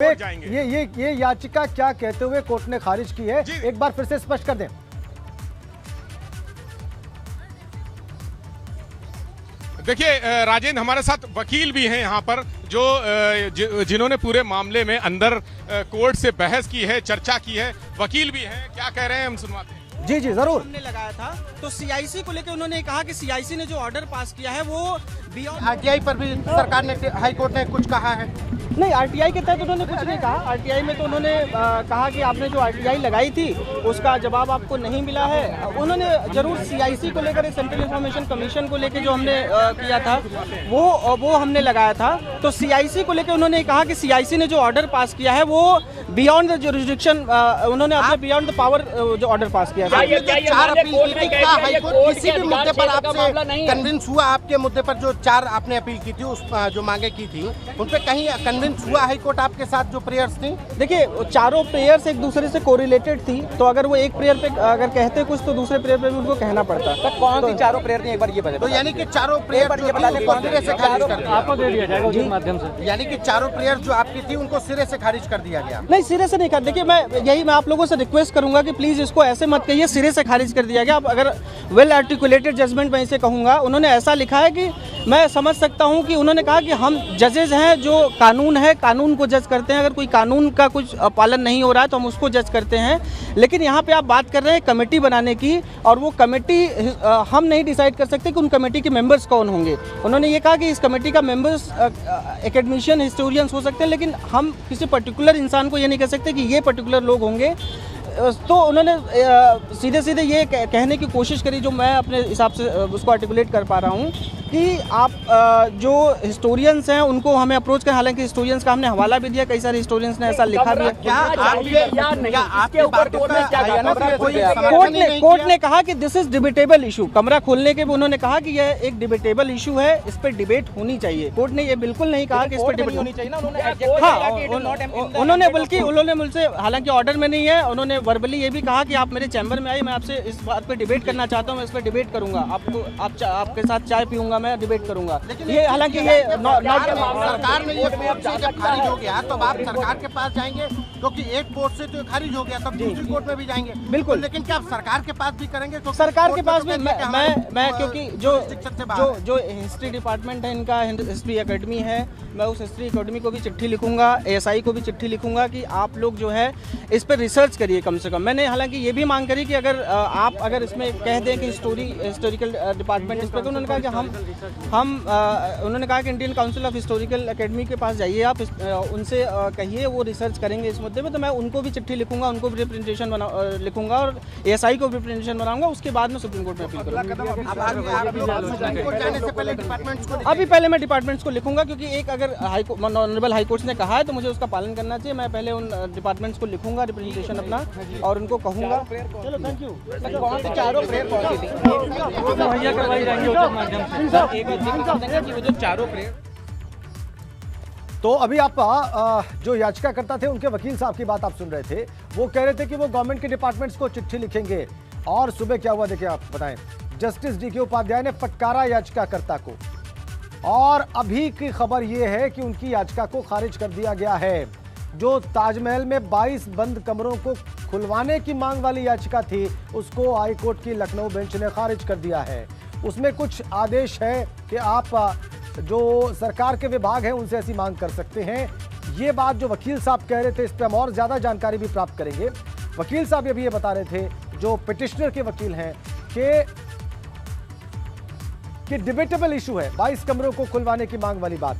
ये याचिका क्या कहते हुए कोर्ट ने खारिज की है, एक बार फिर से स्पष्ट कर दें। देखिए राजेंद्र, हमारे साथ वकील भी हैं यहाँ पर जो जिन्होंने पूरे मामले में अंदर कोर्ट से बहस की है, चर्चा की है। वकील भी हैं, क्या कह रहे हैं हम सुनवाते हैं। जी जी जरूर। हमने लगाया था तो सीआईसी को लेकर उन्होंने कहा कि सीआईसी ने जो ऑर्डर पास किया है वो आरटीआई पर भी सरकार ने, हाई कोर्ट ने कुछ कहा है। नहीं, आरटीआई के तहत उन्होंने कुछ नहीं कहा। आरटीआई में तो उन्होंने कहा कि आपने जो आरटीआई लगाई थी उसका जवाब आपको नहीं मिला है। उन्होंने जरूर सीआईसी को लेकर, सेंट्रल इंफॉर्मेशन कमीशन को लेकर जो हमने किया था वो हमने लगाया था। तो सीआईसी को लेकर उन्होंने कहा कि सीआईसी ने जो ऑर्डर पास किया है वो बियॉन्ड द जुरिसडिक्शन, उन्होंने अपने बियॉन्ड द पावर जो ऑर्डर पास किया था। चार अपील की थी, हाईकोर्ट किसी भी मुद्दे पर आपसे कन्विंस हुआ? आपके मुद्दे पर जो चार आपने अपील की थी, उस जो मांगे की थी, उन पे कहीं कन्विंस हुआ हाईकोर्ट आपके साथ जो प्रेयर्स थी? देखिए, चारों प्रेयर्स एक दूसरे से कोरिलेटेड थी, तो अगर वो एक प्रेयर पे अगर कहते कुछ तो दूसरे प्रेयर पे भी उनको कहना पड़ता। तो कौन सी चारों प्रेयर थी, एक बार ये बताइए। तो यानी कि चारों प्रेयर सिरे से खारिज कर दिया, आपको दे दिया जाएगा उसी माध्यम से। यानी कि चारों प्रेयर जो आपकी थी उनको सिरे से खारिज कर दिया गया? नहीं, सिरे से नहीं कर। देखिए, मैं आप लोगों से रिक्वेस्ट करूंगा कि प्लीज इसको ऐसे मत कहिए सिरे से खारिज कर दिया गया। अब अगर वेल आर्टिकुलेटेड जजमेंट मैं इसे कहूंगा, उन्होंने ऐसा लिखा है कि मैं समझ सकता हूं कि उन्होंने कहा कि हम जजेज हैं, जो कानून है कानून को जज करते हैं। अगर कोई कानून का कुछ पालन नहीं हो रहा है तो हम उसको जज करते हैं। लेकिन यहाँ पे आप बात कर रहे हैं कमेटी बनाने की, और वो कमेटी हम नहीं डिसाइड कर सकते कि उन कमेटी के मेंबर्स कौन होंगे। उन्होंने ये कहा कि इस कमेटी का मेंबर्स एकेडमिशियन, हिस्टोरियंस हो सकते हैं, लेकिन हम किसी पर्टिकुलर इंसान को ये नहीं कह सकते कि ये पर्टिकुलर लोग होंगे। तो उन्होंने सीधे सीधे ये कहने की कोशिश करी, जो मैं अपने हिसाब से उसको आर्टिकुलेट कर पा रहा हूँ, कि आप जो हिस्टोरियंस हैं उनको हमें अप्रोच करें। हालांकि हिस्टोरियंस का हमने हवाला भी दिया, कई सारे हिस्टोरियंस ने ऐसा लिखा भी है। कोर्ट ने कहा कि दिस इज डिबेटेबल इशू। कमरा खोलने के भी उन्होंने कहा कि यह एक डिबेटेबल इशू है, इस पर डिबेट होनी चाहिए। कोर्ट ने ये बिल्कुल नहीं कहा कि इस पर डिबेट होनी चाहिए। हाँ, उन्होंने बल्कि उन्होंने मुझसे, हालांकि ऑर्डर में नहीं है, उन्होंने वर्बली ये भी कहा कि आप मेरे चैम्बर में आइए, मैं आपसे इस बात पे डिबेट करना चाहता हूँ, मैं इस पर डिबेट करूंगा, आपके साथ चाय पीऊंगा, मैं डिबेट करूंगा। ये हालांकि ये सरकार ने ये कोर्ट से जब खारिज हो गया तो आप सरकार के पास जाएंगे, क्योंकि एक कोर्ट से तो खारिज हो गया, तब दूसरी कोर्ट में भी जाएंगे। बिल्कुल। लेकिन क्या आप सरकार के पास भी करेंगे? सरकार के पास भी मैं क्योंकि जो हिस्ट्री डिपार्टमेंट है इनका, हिस्ट्री एकेडमी है, मैं उस हिस्ट्री एकेडमी को भी चिट्ठी लिखूंगा, एएसआई को भी चिट्ठी लिखूंगा कि आप लोग जो है इस पर रिसर्च करिए कम से कम। मैंने हालांकि ये भी मांग करी कि अगर इसमें कह दें कि हिस्टोरिकल डिपार्टमेंट इस पर, तो उन्होंने कहा कि उन्होंने कहा कि Indian council of historical academy के पास जाइए, आप उनसे कहिए, वो रिसर्च करेंगे इस मुद्दे में। तो मैं उनको भी चिट्ठी लिखूंगा, उनको भी रिप्रेजेंटेशन लिखूंगा और एएसआई को भी रिप्रेजेंटेशन बनाऊंगा। उसके बाद में सुप्रीम कोर्ट में अपील करूंगा। अभी पहले मैं डिपार्टमेंट्स को लिखूंगा, क्योंकि एक अगर ऑनरेबल हाई कोर्ट ने कहा है तो मुझे उसका पालन करना चाहिए। मैं पहले उन डिपार्टमेंट्स को लिखूंगा रिप्रेजेंटेशन अपना, और उनको कहूंगा। चलो, थैंक यू। कौन सी चारों प्रेयर पहुंची थी, मुहैया करवाई जाएंगी उसके माध्यम से। एक कि वो जो चारों प्रेयर। तो अभी आप जो याचिकाकर्ता थे उनके वकील साहब की बात आप सुन रहे थे। वो कह रहे थे कि वो गवर्नमेंट के डिपार्टमेंट्स को चिट्ठी लिखेंगे, और सुबह क्या हुआ देखिए, आप बताएं। जस्टिस डीके उपाध्याय ने फटकारा याचिकाकर्ता को, और अभी की खबर यह है कि उनकी याचिका को खारिज कर दिया गया है। जो ताजमहल में 22 बंद कमरों को खुलवाने की मांग वाली याचिका थी, उसको हाईकोर्ट की लखनऊ बेंच ने खारिज कर दिया है। उसमें कुछ आदेश है कि आप जो सरकार के विभाग हैं उनसे ऐसी मांग कर सकते हैं। ये बात जो वकील साहब कह रहे थे, इस पर हम और ज़्यादा जानकारी भी प्राप्त करेंगे। वकील साहब अभी ये बता रहे थे, जो पिटिशनर के वकील हैं, कि डिबेटेबल इशू है 22 कमरों को खुलवाने की मांग वाली बात।